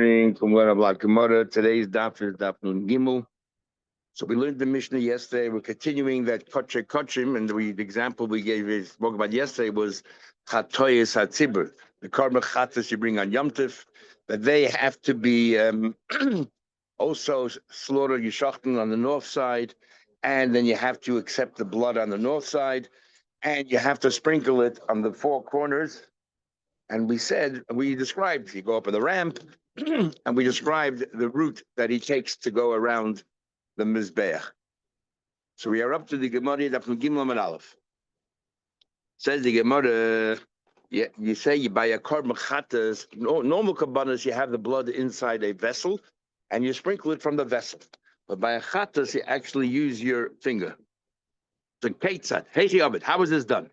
Today's daf is daf nun gimel. So we learned the Mishnah yesterday. We're continuing that kotche kotchim, and the example we spoke about yesterday was chatoyes hatzibur, the korban chatas you bring on Yom Tov, that they have to be also slaughtered yishachten on the north side, and then you have to accept the blood on the north side, and you have to sprinkle it on the four corners. And we described, you go up on the ramp, and we described the route that he takes to go around the Mizbeach. So we are up to the Gemara, Daf Gimel Amud Aleph. Says the Gemara, you say you buy a korban chatas, normal kabbanas, you have the blood inside a vessel, and you sprinkle it from the vessel. But by a chatas, you actually use your finger. So Keitzad, Heichi Abed, how is this done?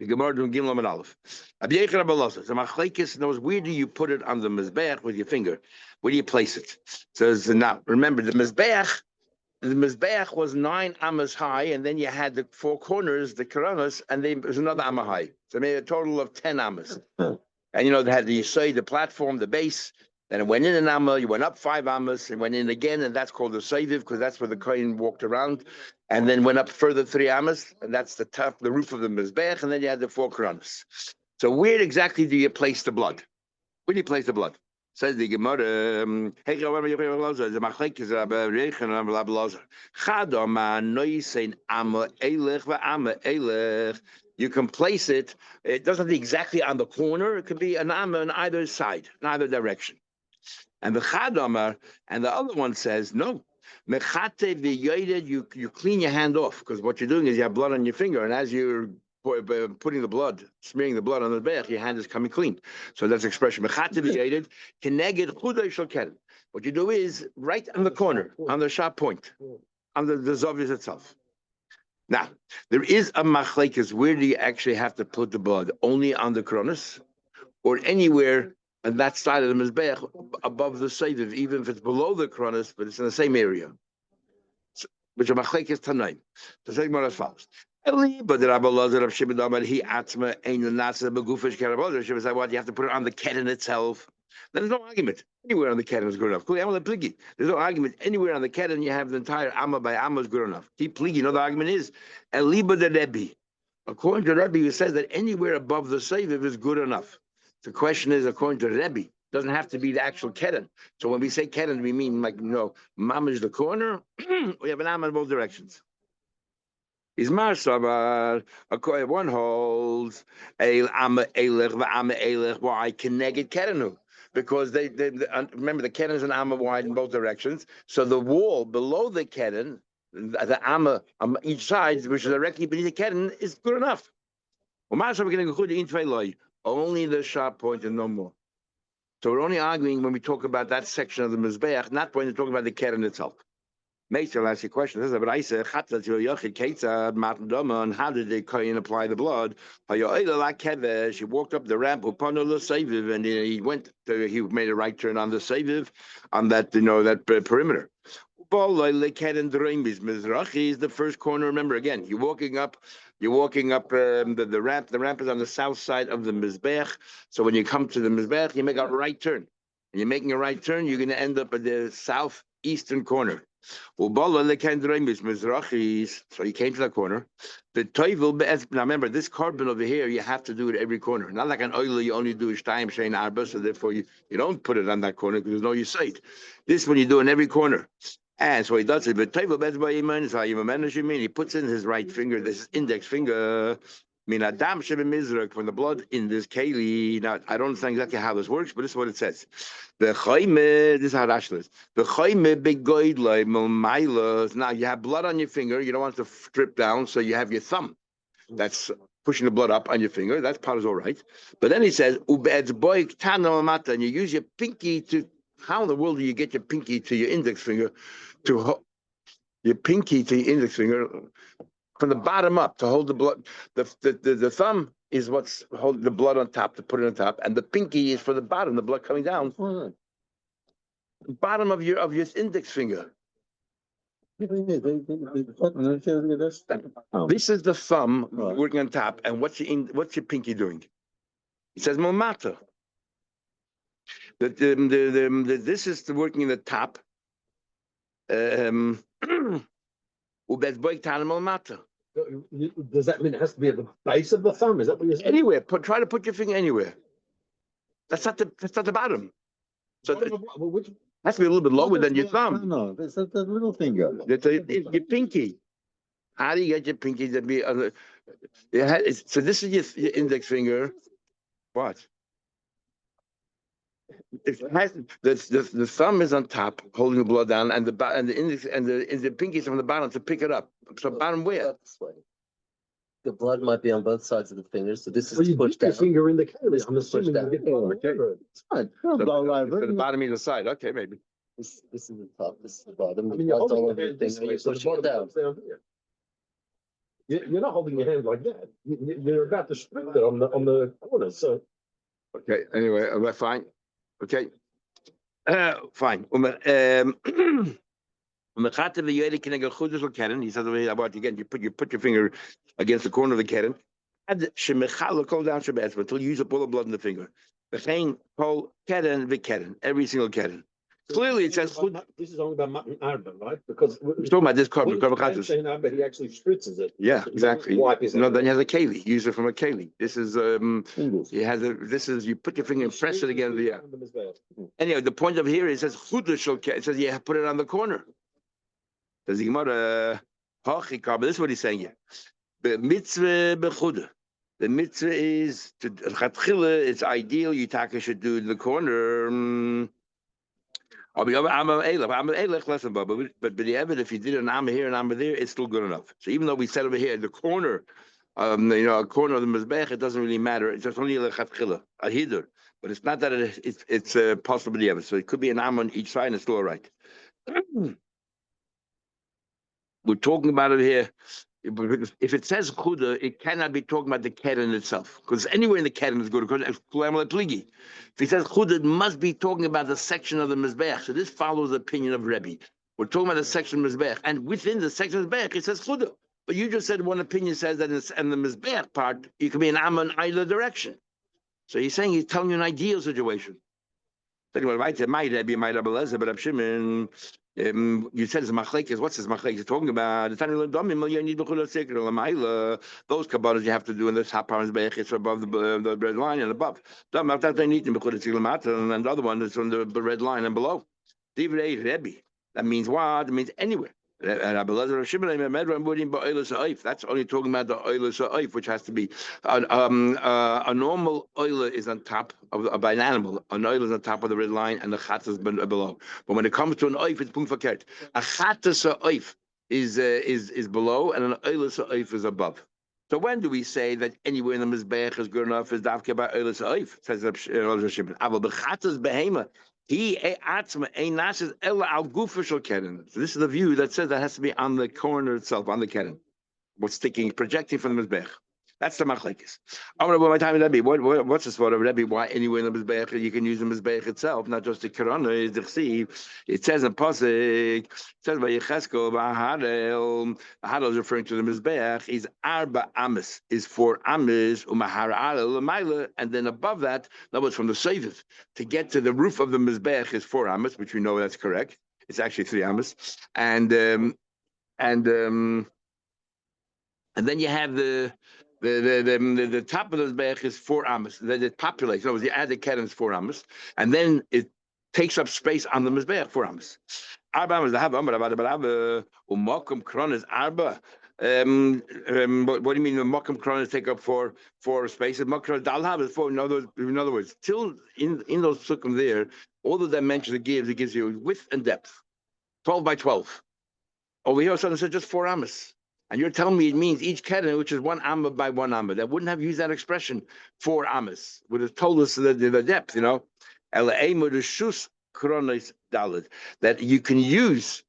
The Gemara Daf Gimel Amud Aleph. Rabbi Yechon Rabbi Elazar, the machlekes knows where do you put it on the Mizbeach with your finger? Where do you place it? So now, remember, the Mizbeach was 9 amas high, and then you had the four corners, the koronas, and it was another amma high. So made a total of 10 amas. And they had the platform, the base, then it went in an amma, you went up 5 amas, and went in again, and that's called the Seviv, because that's where the kohen walked around, and then went up further 3 amas, and that's the roof of the Mizbeach, and then you had the four koronas. So where exactly do you place the blood? Where do you place the blood? Says the Gemara, you can place it. It doesn't have to be exactly on the corner. It could be an amma on either side, in either direction. And the Chadamar, and the other one says, no. You clean your hand off, because what you're doing is you have blood on your finger, and as you're putting the blood, smearing the blood on the beach, your hand is coming clean. So that's the expression. What you do is right on the corner, on the sharp point, on the zovis itself. Now, there is a machlekes. Where do you actually have to put the blood? Only on the kronos, or anywhere on that side of the mizbeach above the seviv, even if it's below the kronos, but it's in the same area. So, which a machlekes tanaim. The same one as follows. But the Rabbi Elazar of Shimon he atzma ein nasa begufish kerabozer. She was like, "What? You have to put it on the keten itself." Then there's no argument. Anywhere on the keten is good enough. There's no argument. Anywhere on the keten, you have the entire amma by amma is good enough. Keep pligi. The argument is eliba the Rebbe. According to Rebbe, who says that anywhere above the seviv is good enough. The question is, according to Rebbe, doesn't have to be the actual keten. So when we say keten, we mean mamish the corner. We have an amma in both directions. Is Marsavar, one holds Amma Elech, Amma Elech, why Keneged Kerenu? Because they remember the keten is an amma wide in both directions. So the wall below the keten, the amma on each side, which is directly beneath the keten, is good enough. Only the sharp point and no more. So we're only arguing when we talk about that section of the Mizbeach, not when we're talking about the keten itself. Mate, I'll ask you a question. This is but I said, how did the kohen apply the blood? He walked up the ramp upon the seviv, and he made a right turn on the seviv, on that perimeter. Mizrachi is the first corner. Remember again, you're walking up the ramp. The ramp is on the south side of the mizbeach. So when you come to the mizbeach, you make a right turn. And you're making a right turn, you're going to end up at the southeastern corner. So he came to that corner. The toivel, now remember, this carbon over here, you have to do it every corner. Not like an oil, you only do shtayim shein arba, so therefore you don't put it on that corner because there's no yisait. This one you do in every corner. And so he does it. But toivel bez ba'yiman, so he puts in his right finger, this is index finger, min adam shebe mizrak, from the blood in this keli. Now, I don't understand exactly how this works, but this is what it says. The chayme, this is how Rashi is. The chayme begoidlei milmailas. Now you have blood on your finger. You don't want it to drip down, so you have your thumb. That's pushing the blood up on your finger. That part is all right. But then he says ubedz boik tana mata, and you use your pinky to. How in the world do you get your pinky to your index finger from the bottom up to hold the blood? The thumb is what's holding the blood on top, to put it on top, and the pinky is for the bottom, the blood coming down. The bottom of your index finger. This is the thumb working on top, and what's your pinky doing? It says Momata. This is the working in the top. Does that mean it has to be at the base of the thumb? Is that what you're saying? Anywhere. Try to put your finger anywhere. That's not the bottom. So Which has to be a little bit lower than your thumb. No, it's the little finger. Your pinky. How do you get your pinky to be? So this is your index finger. What? It has the thumb is on top, holding the blood down, and the index and the pinky is on the bottom to pick it up. So bottom where? The blood might be on both sides of the fingers, so this is you pushed put your down. finger in the cannula. I'm assuming down. you get the Okay. It's fine. So Right. the bottom either side. Okay, maybe. This is the top, this is the bottom. I mean, you're Blood's holding all your over the hand this finger, way, you're so the pushing it bottom down. comes down here. You're not holding your hand like that. You're about to strip it on the corner. So Okay. Anyway, fine. Okay. Fine. He says about again, you put your finger against the corner of the keren. Until you use up all the blood in the finger. Every single keren. Clearly, it says this is only about mutton arba, right? Because we're talking about this carbon. But he actually spritzes it. Yeah, exactly. Wipe his No, hand. then he has a keli. Use it from a keli. This is he has a. This is you put your finger and press it against the. Anyway, the point of here is it says chudah. It says you put it on the corner. Does the Gemara this is what he's saying here. The mitzvah bechudah. The mitzvah is to chatchila. It's ideal. You taka should do in the corner. But the evidence, if you did an amma here and amma there, it's still good enough. So even though we said over here in the corner, a corner of the mizbech, it doesn't really matter. It's just only a chatchila, a hidur. But it's not that it's possible the evidence. So it could be an amma on each side and it's still all right. We're talking about it here. If it says chuda, it cannot be talking about the keren itself, because anywhere in the keren is good. If he says chuda, it must be talking about the section of the mizbech. So this follows the opinion of Rebbe. We're talking about the section of mizbech, and within the section of mizbech, it says chuda. But you just said one opinion says that in the mizbech part, you can be an amma in either direction. So he's saying he's telling you an ideal situation. You said it's machlekes. What's this machlekes talking about? Those kabbalas you have to do in the top part it's above the red line and above. And the other one is on the red line and below. That means what? It means anywhere. That's only talking about the oilus oif, which has to be a normal oiler is on top of an animal. An oiler is on top of the red line, and the chat is below. But when it comes to an oif, it's punkt verkehrt. A chatas oif is below, and an oilus oif is above. So when do we say that anywhere in the mizbech is good enough? Is dafke by oilus oif? Says Rosh Hashanah. Aval bechatas behema. So this is the view that says that has to be on the corner itself, on the keren. What's sticking, projecting from the mizbech. That's the machlekes. What's this word of Rebbe? Why anywhere in the mizbech you can use the mizbech itself, not just the korana? It says in pasuk. It says by Yecheskel, Harel is referring to the mizbech. Is arba amis is 4 amis umahara alel, and then above that, that was from the seivif to get to the roof of the mizbech is 4 amis, which we know that's correct. It's actually 3 amis, and then you have the top of the mizbech is 4 amas. Then it populates. In other words, you add the keren is 4 amas, and then it takes up space on the mizbech 4 amas. Arba amas. Umakom kronas arba. What do you mean the makom kronas take up 4 spaces? Makom dalhab is 4. In other words, till in those sukkim there, all the dimensions it gives you width and depth, 12 by 12. Over here, suddenly says just 4 amas. And you're telling me it means each keren, which is 1 amma by 1 amma. That wouldn't have used that expression, 4 amas. Would have told us the depth, That you can use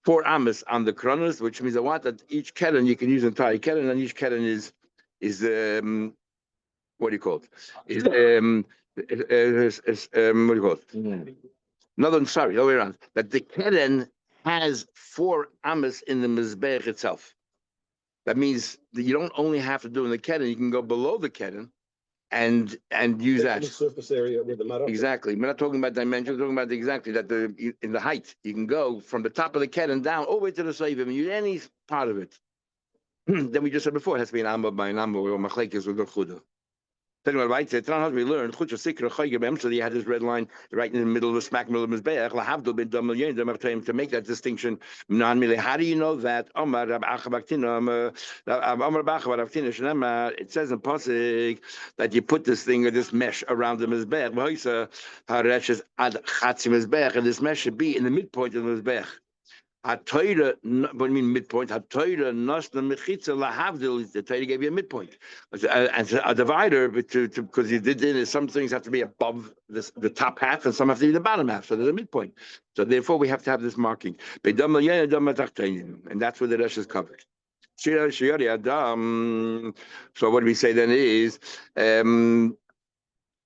4 amas on the kronos, which means that each keren you can use entire keren, and each keren is what do you call it? What do you call it? No, sorry, the other way around. That the keren has 4 amas in the mizbech itself. That means that you don't only have to do in the keren, you can go below the keren and use Take that. the surface area with the mat up. Exactly. We're not talking about dimensions. We're talking about exactly that in the height you can go from the top of the ket and down all the way to the Seivim and use any part of it. Then we just said before it has to be an amba by an amba or machlekes with the chuda. Then right, we learned so you had this red line right in the middle of the smack middle of Mizbeach, to make that distinction. How do you know that? It says in Pasuk that you put this thing or this mesh around the Mizbeach. And this mesh should be in the midpoint of the Mizbeach. What do you mean midpoint? The Torah gave you a midpoint. And a divider, because you did it, some things have to be above the top half and some have to be the bottom half. So there's a midpoint. So therefore we have to have this marking. And that's where the rest is covered. So what do we say then is the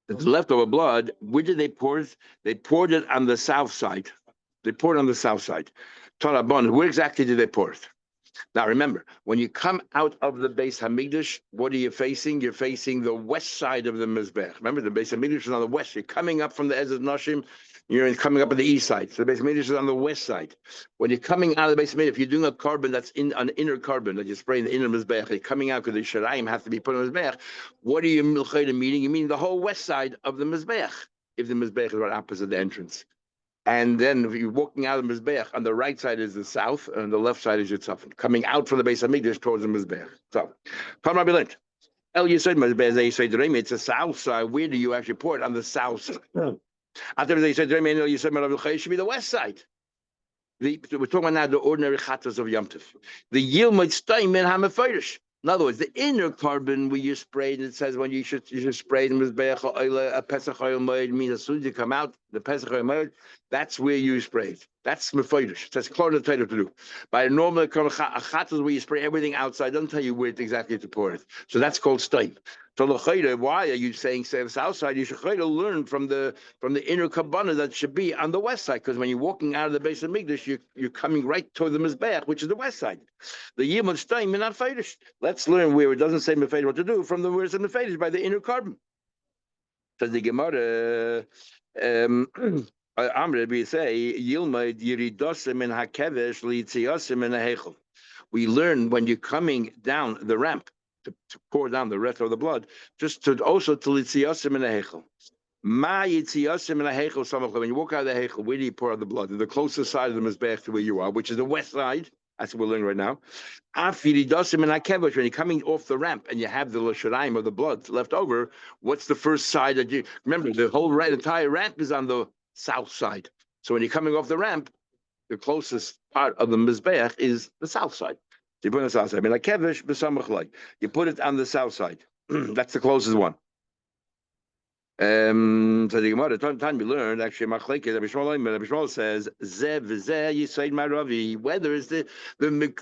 leftover blood, where did they pour it? They poured it on the south side. They poured it on the south side. Where exactly did they pour it? Now remember, when you come out of the Beis Hamikdash, what are you facing? You're facing the west side of the Mizbech. Remember, the Beis Hamikdash is on the west. You're coming up from the Ezra Nashim, you're coming up on the east side. So the Beis Hamikdash is on the west side. When you're coming out of the Beis Hamikdash, if you're doing a carbon that's in an inner carbon that you're spraying the inner Mizbech, you're coming out because the Sharaim have to be put on the Mizbech. What are you meaning? You mean the whole west side of the Mizbech, if the Mizbech is right opposite the entrance. And then if you're walking out of the Mizbeach, on the right side is the south, and the left side is Yitzhak, coming out from the Beis Hamikdash towards the Mizbeach. So, it's the south side. Where do you actually pour it? On the south side. After they said, it should be the west side. We're talking about now the ordinary chatas of Yom Tov. The Yilmud Stein min HaMeforish. In other words, the inner carbon where you sprayed, it says when you should spray the Mizbeach oil, a Pesach oil mode, means as soon as you come out, the Pesach oil mode, that's where you spray it. That's Meforish. That's chlorine to do. By a normal chat is where you spray everything outside, it doesn't tell you where exactly to pour it. So that's called stein. So why are you saying say the south side? You should learn from the inner kabbalah that should be on the west side, because when you're walking out of the Beis Hamikdash, you're coming right toward the Mizbeach, which is the west side. The Yimud Stein, not Feidish. Let's learn where it doesn't say Mefeidish what to do from the where it's in the Feidish by the inner carbon. Says the Gemara. We say Yilmud Yiridosim in Hakevesh Litziasim in Hechel. We learn when you're coming down the ramp to pour down the rest of the blood, just to also to Litziasim in Hechel. Ma Yitziasim in Hechel Samach. When you walk out of the Hechel, where do you pour out the blood? The closest side of the Mizbeach to where you are, which is the west side. That's what we're learning right now. When you're coming off the ramp and you have the Lasharayim of the blood left over, what's the first side that you remember? The whole entire ramp is on the south side. So when you're coming off the ramp, the closest part of the Mizbeach is the south side. So you put it on the south side. You put it on the south side. That's the closest one. So the Gemara, time we learned actually machlekes. Rabbi Shmuel says zev zeh yisaid ma'ravi. Whether it's the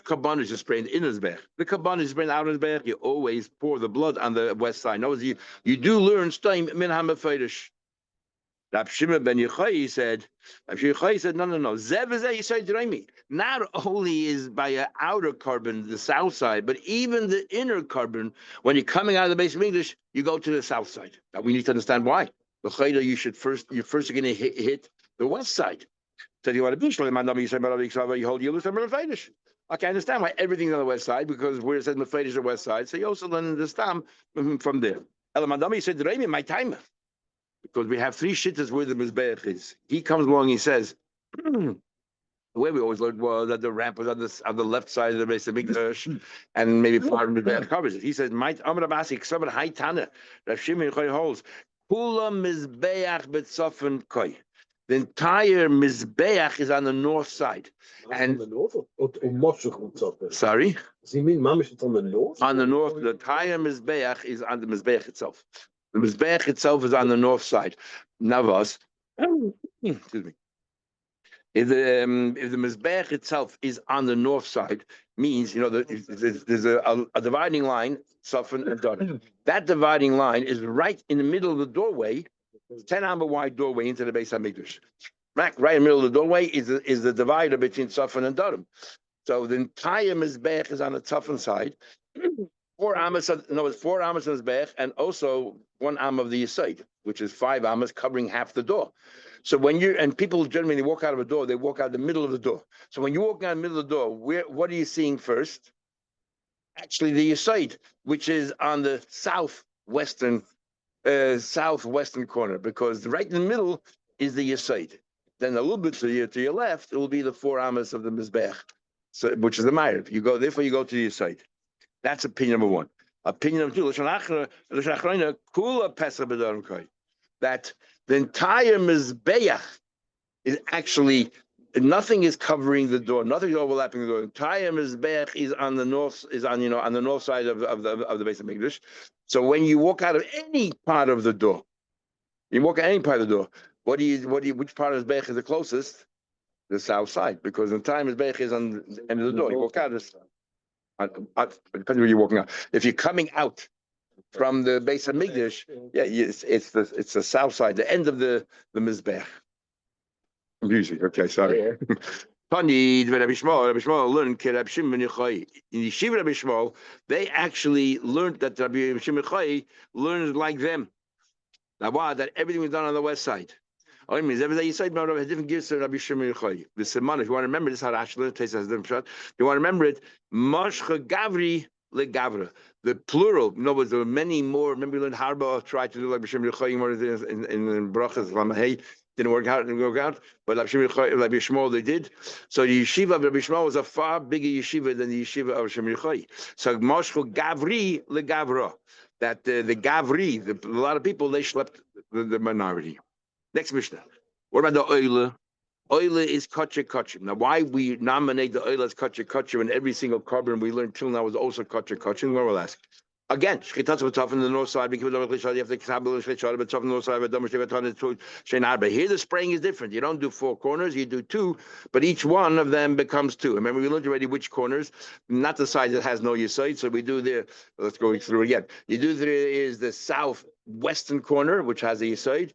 kabbalah is sprayed in his bech, the kabbalah is sprayed out of his bech. You always pour the blood on the west side. No, you do learn stein min hamefeidish. Rab Shimon ben Yochai said, no. Zev zeh yisaid dreimi. Not only is by an outer carbon the south side, but even the inner carbon. When you're coming out of the Beis Hamikdash, you go to the south side. Now we need to understand why. You're first going to hit the west side. So you want to be you hold Yilus and Mefeidish. Okay, I understand why everything's on the west side, because where it says Mefeidish is the west side. So you also learn the stam from there. Elamandami said, my time. Because we have three shittas where the Mizbeach is. He comes along, he says, the way we always learned was that the ramp was on the left side of the Beis Hamikdash, and maybe part of the Mizbeach covers it. He says, Amar Abasi, Ksabar Hai Tana, Rav Shimon holds, Kula Mizbeach Betzofen Koi. The entire Mizbeach is on the north side. And on the north or sorry? Does he mean Mamish it's on the north? On the north, the entire Mizbeach is on the Mizbeach itself. The Mizbeach itself is on the north side. Navas, excuse me. If the Mizbeach itself is on the north side, means there's a dividing line, Safan and Darim. That dividing line is right in the middle of the doorway, 10-amber wide doorway into the Beis Hamikdash. Right in the middle of the doorway is the divider between Safan and Darim. So the entire Mizbeach is on the Safan side. 4 amas, no, it's 4 amas on his back, and also 1 am of the side, which is 5 amas covering half the door. So when and people generally walk out of a door, they walk out the middle of the door. So when you walk out the middle of the door, what are you seeing first? Actually, the side, which is on the southwestern corner, because right in the middle is the Yesod. Then a little bit to your left, it will be the 4 amas of the Mizbech, so which is the Ma'ariv. Therefore you go to the Yesod. That's opinion number 1. Opinion number 2, Kula Pesach B'Darim Kai, that the entire Mizbeach is actually, nothing is covering the door, nothing is overlapping the door. The entire Mizbeach is on the north, on the north side of the base of Mikdash. So when you walk out of any part of the door, which part of the Mizbeach is the closest? The south side, because the time Mizbeach is on the end of the door. You walk out this. Depends where you're walking out. If you're coming out from the base of Mikdash, it's the south side, the end of the Mizbeach. Music. Okay, sorry. Pani, Rabbi Shmuel learned Rabbi Shimon Yochai. In the Yeshiva Rabbi Shmuel, they actually learned that Rabbi Shimon Yochai learned like them. Now, why? That everything was done on the west side. Oh, it means every day you say, no, has different gifts to Rabbi Shimon Yochai. The Simon, if you want to remember this, how Ashla tastes has different shot. If you want to remember it, Mashcha Gavri le Gavra. The plural. In other words, there were many more. Remember, we learned Harba tried to do like Rabbi Shimon Yochai in Brachas Lamahei. Didn't work out, but Rabbi Shmuel they did. So the yeshiva of Rabbi Shmuel was a far bigger yeshiva than the yeshiva of Rabbi Yochai. So Mashchul Gavri legavra, that the Gavri, a lot of people they slept the minority. Next Mishnah. What about the oila? Oila is kachir kachir. Now, why we nominate the oila as kachir kachir and every single carbon we learned till now was also kachir kachir? We'll ask. Again, shchitas v'taf on the north side. You have to kabel shchitas v'taf on the north side. Here the spraying is different. You don't do 4 corners, you do 2, but each one of them becomes 2. Remember, we learned already which corners, not the side that has no yesod. So we do there. Let's go through again. You do there is the southwestern corner, which has a yesod,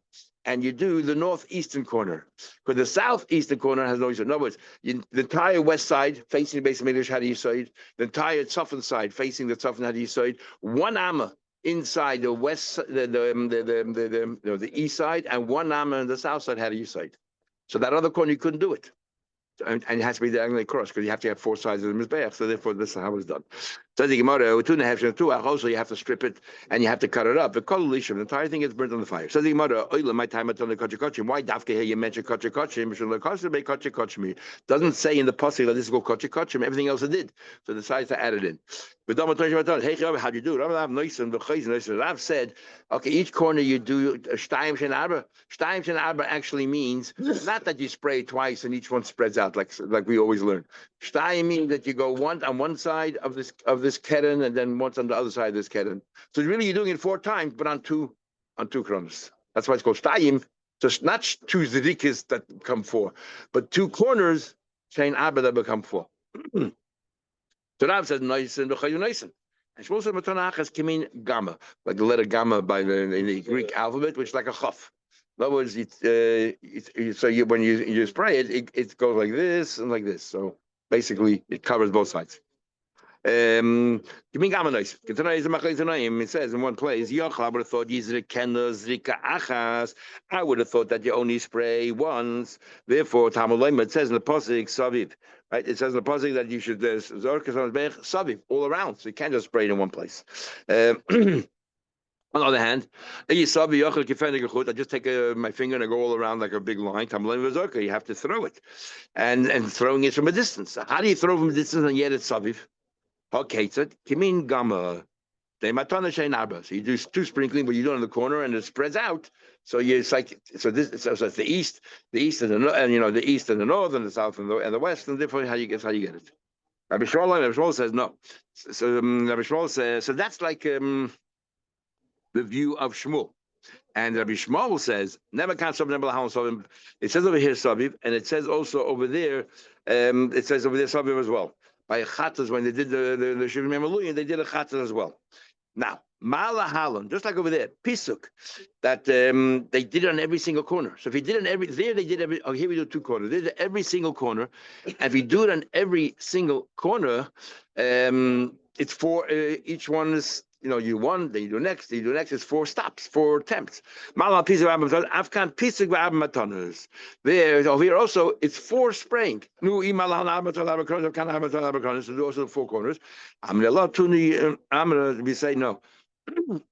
and you do the northeastern corner, because the southeastern corner has no yesod. In other words, the entire west side facing the base of Mikdash had a yesod. The entire tzafon side facing the tzafon had a yesod. 1 amma inside the west, the east side, and 1 amma on the south side had a yesod. So that other corner you couldn't do it. And it has to be diagonally across, because you have to have 4 sides of the Mizbeach. So therefore, this is how it's done. So the Gemara, also you have to strip it and you have to cut it up. The entire thing gets burnt on the fire. So the Gemara, my time why dafke here you mention kachir kachim? Doesn't say in the pasuk that this is called kachir kachim. Everything else it did. So decides to add it in. But how do you do it? Rav said, okay, each corner you do shtayim shen arba. Shtayim shen arba actually means not that you spray twice and each one spreads out like we always learn. Shtayim means that you go one on one side of this keren and then once on the other side of this keren. So really you're doing it 4 times, but on two kronos. That's why it's called shtayim. So it's not 2 zedikas that become 4, but 2 corners shein arba that become 4. So Rav says noisen v'chayu noisen. And Shmuel said matanachas kimin gamma, like the letter gamma in the Greek alphabet, which is like a chaf. In other words, when you spray it goes like this and like this. So basically, it covers both sides. It says in one place, I would have thought that you only spray once. Therefore, it says in the pasuk saviv. Right? It says in the pasuk that you should saviv all around, so you can't just spray it in one place. On the other hand, I just take my finger and I go all around like a big line. You have to throw it, and throwing it from a distance. How do you throw from a distance and yet it's saviv? Okay, so kimin gamma. So you do 2 sprinkling, but you do it in the corner and it spreads out. So it's like so it's the east and the the east and the north and the south and the west, and therefore how you get it. Rabbi Shmuel says no. So Rabbi Shmuel says so that's like the view of Shmuel. And Rabbi Shmuel says never can't stop never Savim. It says over here Saviv, and it says also over there. It says over there Saviv as well. By Chatas, when they did the Shivim Emeluyin, they did a Chatas as well. Now, Mala Halon, just like over there, Pisuk, that they did it on every single corner. So if you did it on here we do 2 corners. They did every single corner. And if you do it on every single corner, it's four. Each one is, you one, then you do next, then you do next. It's 4 stops, 4 attempts. Malal piece of Afghan piece of Abmatanas. There, over here also, it's 4 spraying. Nu imalal Abmatanas, can Abmatanas, so also 4 corners. I'm we say no.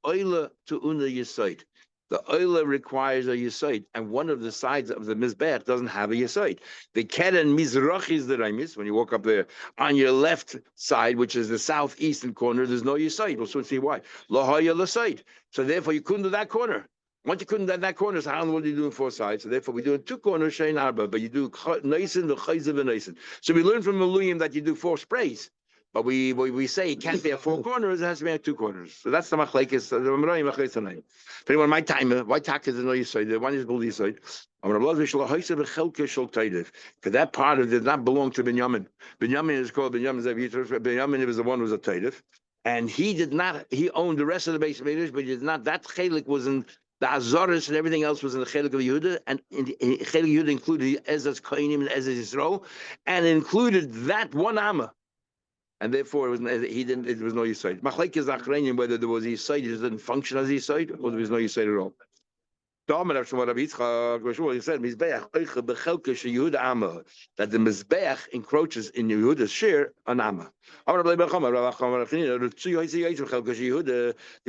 Oila to una yisoid. The oila requires a yisoid, and one of the sides of the mizbeach doesn't have a yisoid. The keren mizrachis that I miss when you walk up there on your left side, which is the southeastern corner, there's no yisoid. We'll soon see why. Lahaya l'soid. So therefore, you couldn't do that corner. Once you couldn't do that corner, so how what do you do in 4 sides? So therefore, we do in 2 corners, shein arba, but you do neisin, the chayzav and neisin. So we learn from Maluyim that you do 4 sprays. But we say it can't be at 4 corners; it has to be at 2 corners. So that's the machlekes. The Amrayim machlekes tonight. But anyway, my timer, why tak is no yisoid? The one is bull yisoid. For that part of it did not belong to Binyamin. Binyamin is called Binyamin Zevachim. Binyamin was the one who was a taidif, and he did not. He owned the rest of the base of English, but he did not. That chelik was in the Azoris and everything else was in the chelik of Yehuda, and in the chelik of Yehuda included Ezra's Kohanim and Ezra's Yisrael, and included that one Amma. And therefore, it was no yisoid. Machlek is achrayim whether there was yisoid, it didn't function as yisoid, or there was no yisoid at all. He said that the mizbeach encroaches in Yehuda's share on Amma. There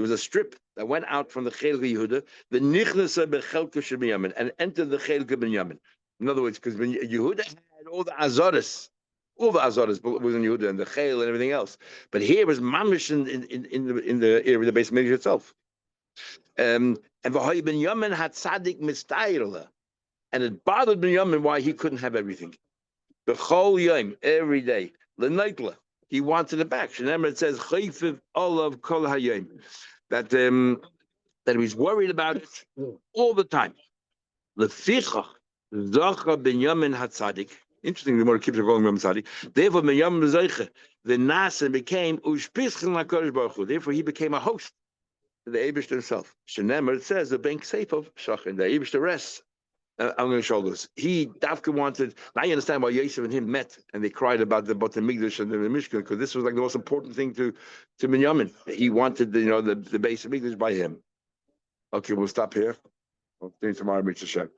was a strip that went out from the Chelek Yehuda, the nichnasa bechelka shebinyamin, and entered the Chelek Binyamin. In other words, because Yehuda had all the azoris. All the azoras was in Yehuda and the chayil and everything else, but here was mamish in the area of the base of Mikdash itself. And V'hoy Binyamin had tzaddik mistayirla, and it bothered Binyamin why he couldn't have everything. The chol yom every day, l'neitla, he wanted it back. Shenemar it says chayfiv olav kol hayom, that he was worried about it all the time. Lefichach zacha Binyamin had tzaddik. Interesting, the more keeps going on Tzadi. Therefore, the Nasa became Ushpischin LaKadosh Baruch Hu. Therefore, he became a host to the Eibush himself. Shenemer, it says the bank safe of Shachin, the Eibush rests on the shoulders. He Dafka wanted. Now you understand why Yosef and him met and they cried about the Mikdash and the Mishkan, because this was like the most important thing to Binyamin. He wanted the base of Mikdash by him. Okay, we'll stop here. We'll see you tomorrow, Mr. Shem.